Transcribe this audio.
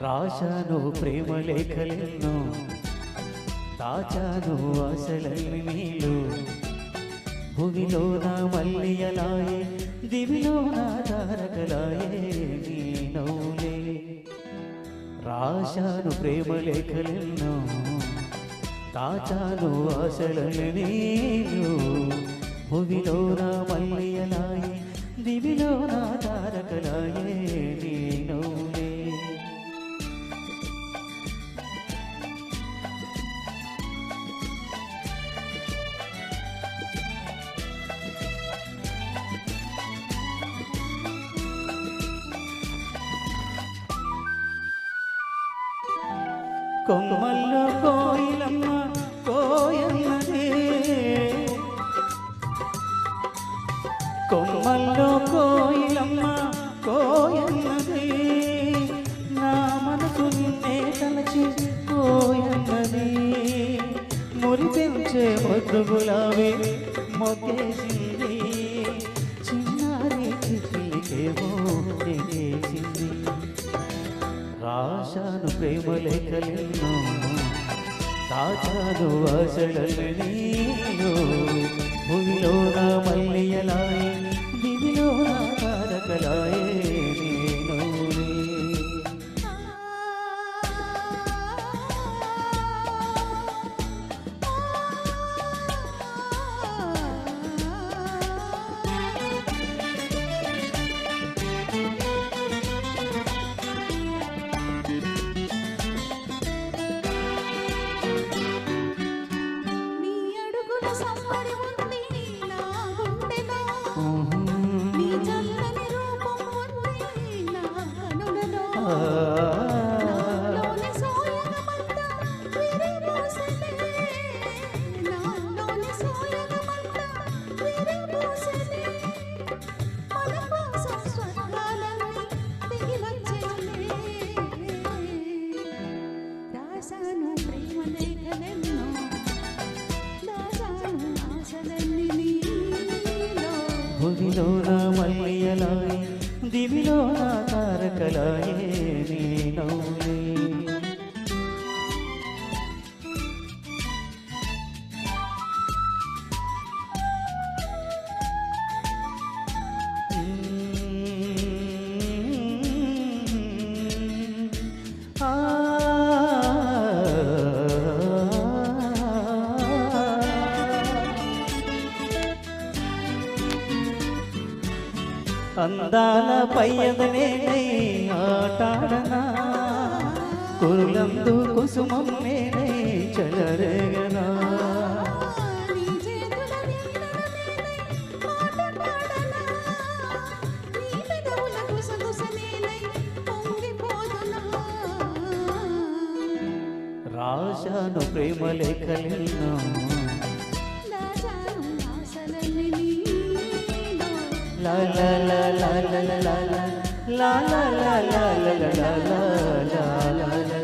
రాశాను ప్రేమ లేఖలెన్నో, దాచాను ఆశలన్నీ నీలో. భూమిలో నా మల్లియలాయే, దివిలో నా తారకలాయే నీ నవ్వులే. రాశాను ప్రేమ లేఖలెన్నో, దాచాను ఆశలన్నీ నీలో. భూమిలో నా మల్లియలాయే, దివిలో నా తారకలాయే నీ నవ్వులే. కొమ్మల్లో కోయిలమ్మ కోయన్నదే, కొమ్మల్లో కోయిలమ్మ కోయన్నదే. నా మనసు నిన్నే తలచి కోయన్నది. మురిపెంచే మొద్దు గులాబీ మొగ్గేసింది, చిన్నారి చిలికేమో ఎగేసింది. రాశాను ప్రేమ లేఖలెన్నో, దాచాను ఆశలన్నీ నీలో. భూమిలో నా మల్లియలాయే, దివిలో నా తారకలాయే నీ నవ్వులే. భూమిలో నా మల్లియలాయే, దివిలో నా తారకలాయే నీ నవ్వులే. అందాల పయ్యదనే ఆటాడనా, కురులందు కుసుమం నేనే చలరేగనా. రాశాను ప్రేమ లేఖలెన్నో, la la la la la la la la la la la la la la la la la.